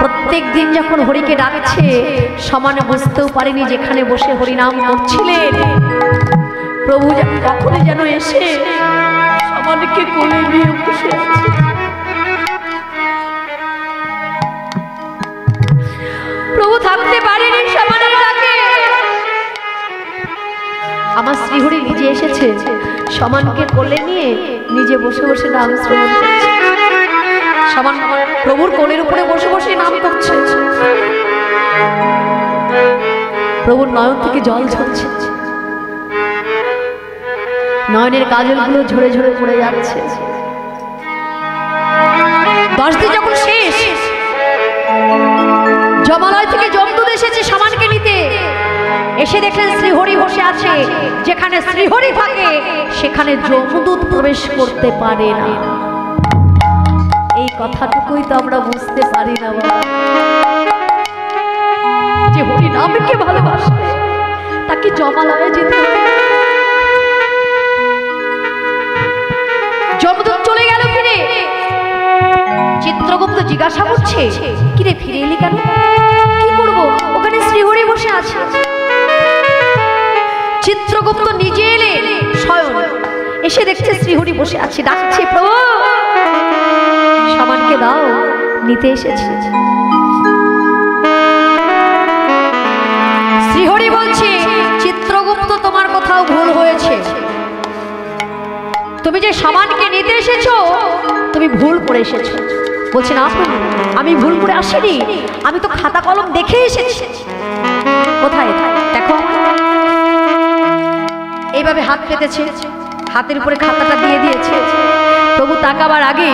প্রত্যেক দিন যখন হরিকে ডাকছে সমানে বুঝতেও পারেনি যেখানে বসে হরিনাম করছিলেন প্রভু কখনো যেন এসে সমানকে কোলে নিয়ে বসে আছে। প্রভু থাকতে পারেনি সমানের ডাকে। আমার শ্রীহরি নিজে এসেছে, সমানকে কোলে নিয়ে নিজে বসে বসে নাম শ্রবণ করছে। সমান প্রভুর কোলের উপরে বসে বসে নাম করছে। প্রভুর নয়ন থেকে জল ঝরছে, নয়নের কাজলগুলো ঝরে ঝরে পড়ে যাচ্ছে। 10 দিন যখন শেষ, জমালয় থেকে যমদূত এসেছে সমানকে নিতে। এসে দেখলেন শ্রীহরি বসে আছে। যেখানে শ্রীহরি থাকে সেখানে যমদূত প্রবেশ করতে পারে না। এই কথাটুকুই তো আমরা বুঝতে পারি না যে হরি নামকে ভালোবাসে তাকে জমালয়ে যেতে হবে। যমদূত চলে গেল ফিরে। চিত্রগুপ্ত জিজ্ঞাসা করছে, কিরে ফিরে এলি কেন? কি করব, ওখানে শ্রীহরি বসে আছে। চিত্রগুপ্ত নিজে এলেন স্বয়ং, এসে দেখছে শ্রীহরি বসে আছে, ডাকছে, প্রভু সমানকে দাও, নিতে এসেছে। শ্রীহরি বলছে, চিত্রগুপ্ত তোমার কোথাও ভুল হয়েছে। তুমি যে সমানকে নিতে এসেছো তুমি ভুল করে এসেছো। বলছে, না আমি ভুল করে আসিনি, আমি তো খাতা কলম দেখে এসেছি। কোথায় দেখো। এইভাবে হাত পেতেছে, হাতের উপরে খাতাটা দিয়ে দিয়েছে। প্রভু তাকাবার আগে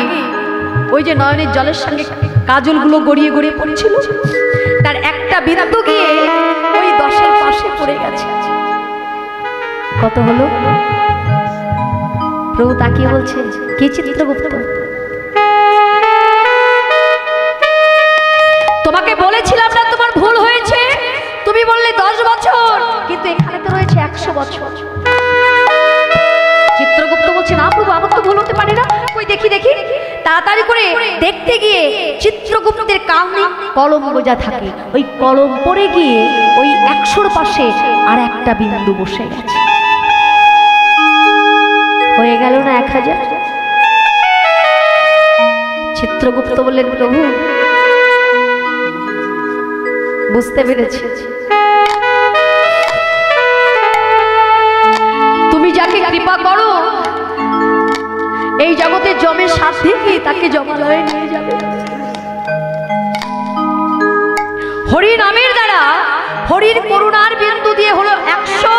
ওই যে নয়নের জলের সঙ্গে কাজলগুলো গড়িয়ে গড়িয়ে পড়ছিল, তার একটা বিন্দু গিয়ে ওই 10-এর পাশে পড়ে গেছে। কত হলো? প্রভু তাকিয়ে বলছে, কে চিত্রগুপ্ত? তোমাকে বলেছিলাম না তোমার ভুল হয়েছে? তুমি বললে 10 বছর, কিন্তু এখানে তো রয়েছে 100 বছর। চিত্রগুপ্ত বলছে, না প্রভু আমার তো ভুল হতে পারে না। কই দেখি দেখি। তাড়াতাড়ি করে দেখতে গিয়ে চিত্রগুপ্তের কানে কলম গোজা থাকে। ওই কলম পড়ে গিয়ে ওই 100-র পাশে আর একটা বিন্দু বসে গেছে। হয়ে গেল না 1000। চিত্রগুপ্ত বললেন, প্রভু বুঝতে পেরেছি, তুমি যাকে কৃপা করো এই জগতে জমের সাথে তাকে জমালয়ে নিয়ে যাবে। হরি নামের দ্বারা হরির করুণার বিন্দু দিয়ে হলো 100।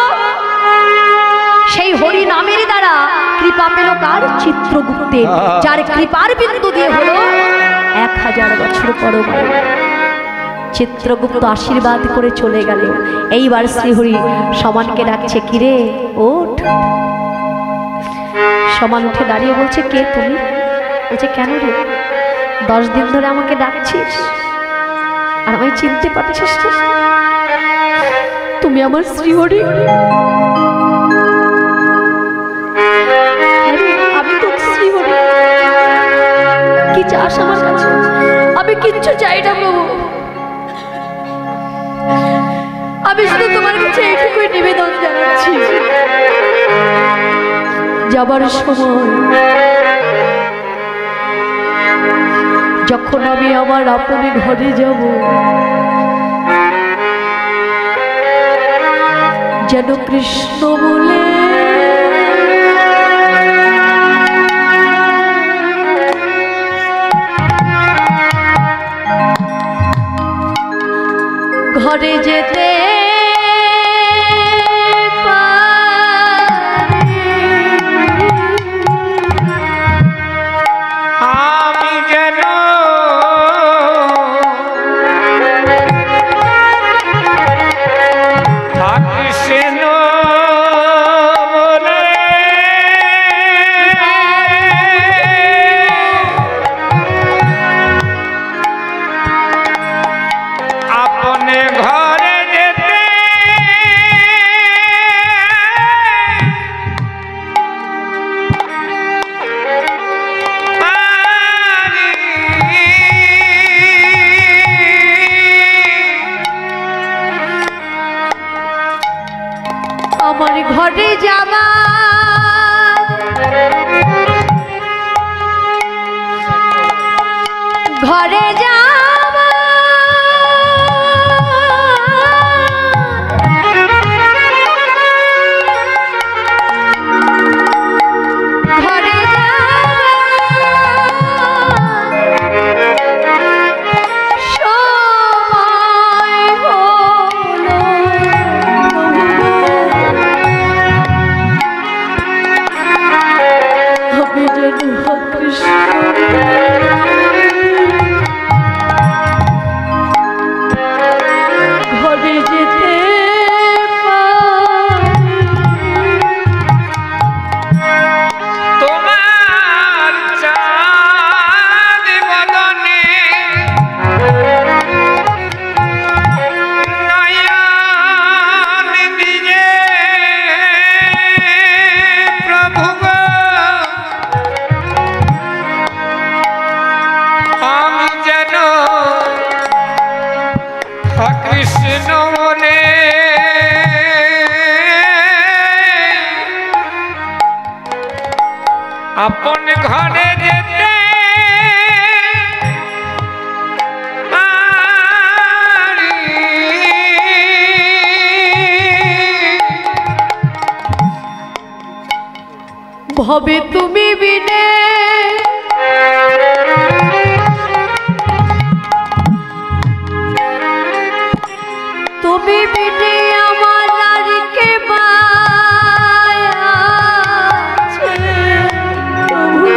সেই হরি নামের দ্বারা কৃপা পেল কার? চিত্রগুপ্তের, যার কৃপার বিন্দু দিয়ে হলো 1000 বছর পরমায়ু। চিত্রগুপ্ত আশীর্বাদ করে চলে গেল। এইবার শ্রীহরি সমানকে ডাকছে, কিরে ওঠ। সমান উঠে দাঁড়িয়ে বলছে, কে তুমি? বলছে, কেন রে 10 দিন ধরে আমাকে ডাকছিস আর আমায় চিনতে পারছিস না? তুমি আমার শ্রীহরি। আমি তো শ্রীহরি। কি চাস আমার কাছে? আমি কিচ্ছু চাই না প্রভু, আমি শুধু তোমার কাছে এইটুকুই নিবেদন জানাচ্ছি, যাবার সময় যখন আমি আমার আপন ঘরে যাব যেন কৃষ্ণ বলে ঘরে যেতে ঘরে যেতে ঘরে যাবা ঘরে যাবা ঘরে সময় হলো আমি যেন কৃষ্ণ ঘরে যেতে তোমার চাঁদ বদনে নয়ন দিজে প্রভু গো আমি যেন কৃষ্ণ মনে আপন ঘরে যেতে পারি। ভবে তুমি বিনে তুমি বিনে আমার আর কে আছে প্রভু।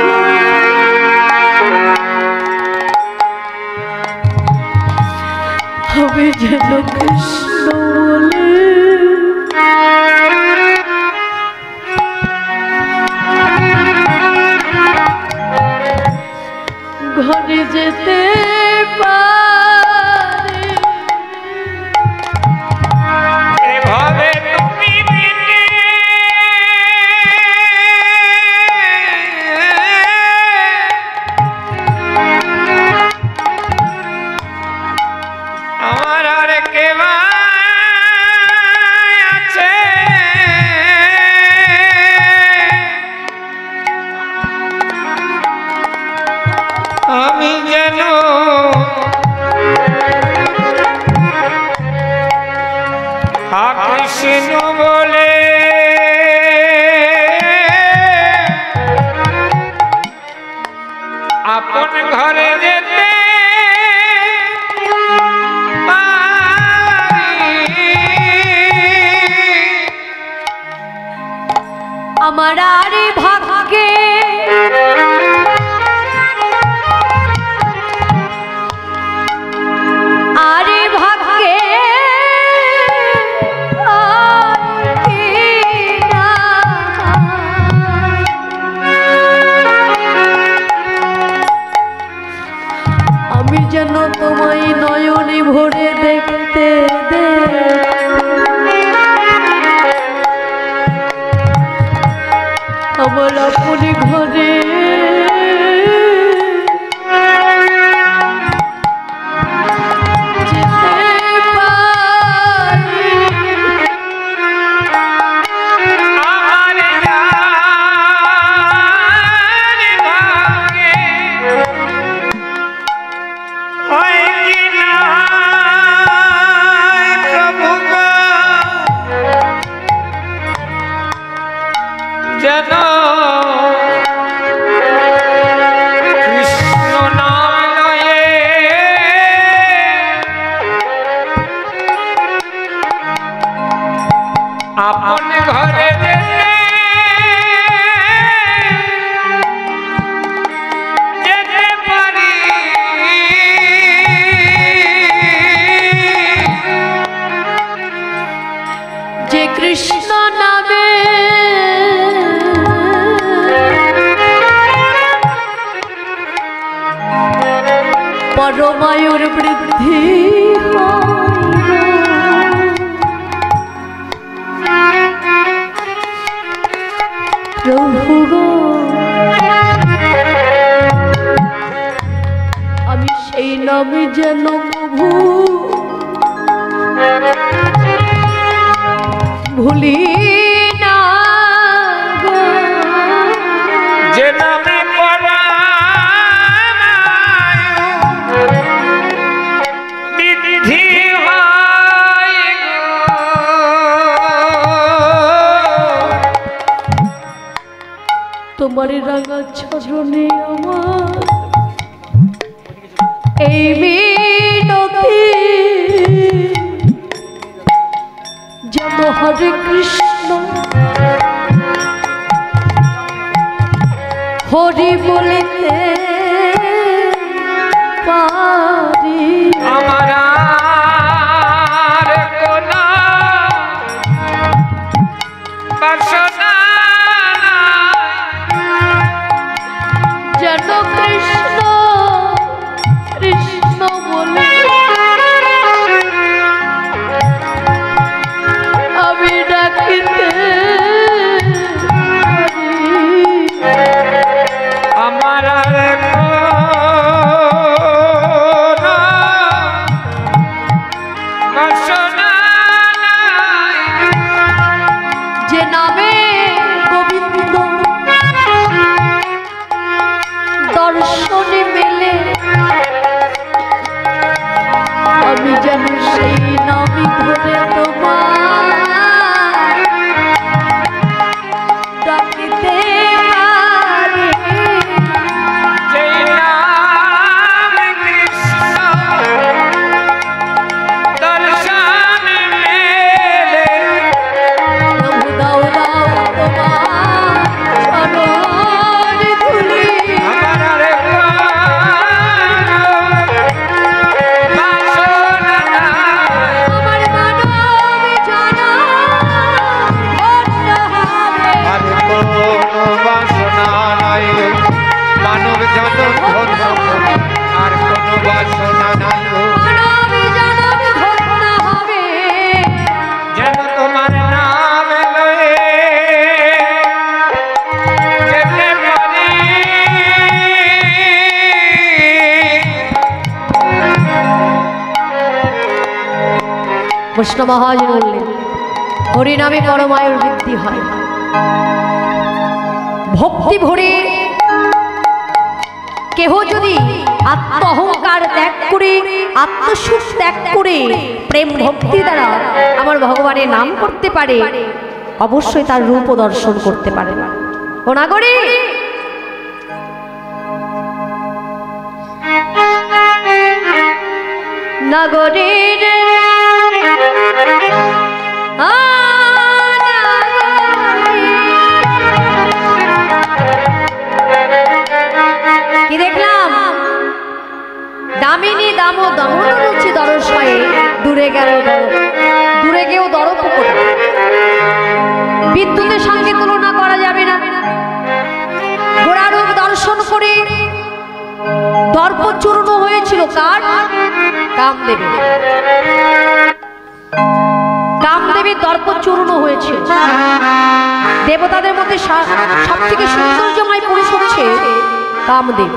আমি যেন কৃষ্ণ বলে ঘরে যেতে পারি। এভাবে তুমি বিনে আমার আর কে আছে আমি যেন কৃষ্ণ বলে আপন ঘরে যেতে পারি। আমার আর ভাগ্যে আরে ভাগ্যে আমি যেন তোমায় নয়নে ভরে দেখতে আমার আপনি ঘরে যেন কৃষ্ণ নাম লয়ে আপন ঘরে যেতে পারি। যে কৃষ্ণ নামে পরমায়ুর বৃদ্ধি প্রভু গো আমি সেই নামে যেন প্রভু ভুলি না। তোমার রাঙা চরণে আমার এই মিনতি যেন হরে কৃষ্ণ হরি বলিতে পারি। আমার আর কোনো বাসনা যেন কৃষ্ণ কৃষ্ণ বলে আমি ডাকিতে আমার আর কোনো বাসনা যে নামে গোবিন্দ দর্শনে মেলে আমি যেন সেই নামই ধরে তোমার ডাকিতে পারি। যেই নাম কৃষ্ণ দর্শন মেলে প্রভু দাও দাও তোমার চরণ ধুলি আমার আর কোনো বাসনা নাই। আমার মানব জানা ধন্য হবে। আর কোনো বাসনা নাই মানব জনম ধন্য আর কোনো বাসনা নাই মানব জনম ধন্য হবে। যেন তোমার নাম লয়ে যেতে পারি। কৃষ্ণ মহাজন বললেন হরিনামে পরমায়ুর বৃদ্ধি হয়। ভক্তি ভরে কেহ যদি আত্ম অহংকার ত্যাগ করে আত্মসুখ ত্যাগ করে প্রেম ভক্তি দ্বারা আমার ভগবানের নাম করতে পারে অবশ্যই তার রূপ দর্শন করতে পারে। ও নাগরী নাগরীর কি দেখলাম দামিনী দাম দমন রুচি দরশয়ে দূরে গেল দূরে গেও দরপুকুর বিদ্যুতের সঙ্গে তুলনা করা যাবে না। গোড়ারূপ দর্শন করে দর্প চূর্ণ হয়েছিল কার? কামদেবী। কামদেবীর দর্প চূর্ণ হয়েছিল। দেবতাদের মধ্যে সব থেকে সৌন্দর্যময় পুরুষ হচ্ছে কামদেব।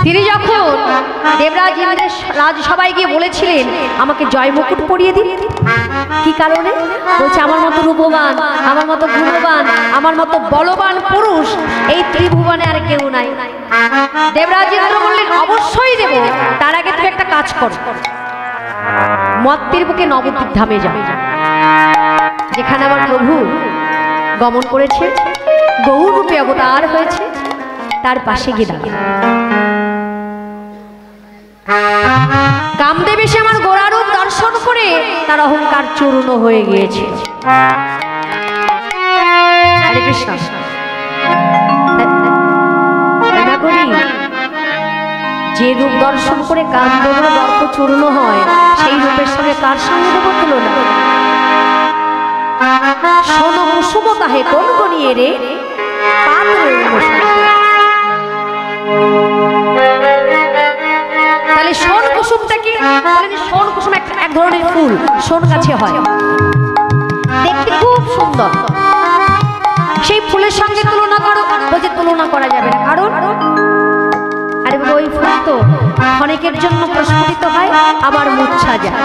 তিনি যখন দেবরাজ ইন্দ্রের রাজসভায় গিয়ে বলেছিলেন আমাকে জয় মুকুট পরিয়ে দিন, কি কারণে? বলছে আমার মতো রূপবান, আমার মতো গুণবান, আমার মতো বলবান পুরুষ এই ত্রিভুবনে আর কেউ নাই। দেবরাজ ইন্দ্র বললেন অবশ্যই দেব, তার আগে তুমি একটা কাজ কর, মত্তের বুকে নবদ্বীপ ধামে যাও, যেখানে আমার প্রভু গমন করেছে, গৌর রূপে অবতার হয়েছে, তার পাশে গিয়ে দাঁড়াও। কামদেব এসে আমার গোড়ারূপ দর্শন করে তার অহংকার চূর্ণ হয়ে গিয়েছে। হরে কৃষ্ণ। যে রূপ দর্শন করে কামদেবের দর্প চূর্ণ হয় সেই রূপের সঙ্গে কার সঙ্গে দেব তুলনা? শোনো কুসুম তাহে কোন গনিয়ে রে তাহলে শোন কুসুমটা কি? শোন কুসুম এক ধরনের ফুল, শোন গাছে হয়, দেখতে খুব সুন্দর। সেই ফুলের সঙ্গে তুলনা করো, বলছে তুলনা করা যাবে না। কারণ আরে ওই ফুল তো ক্ষণিকের জন্য প্রস্ফুটিত হয়, আবার মূর্ছা যায়।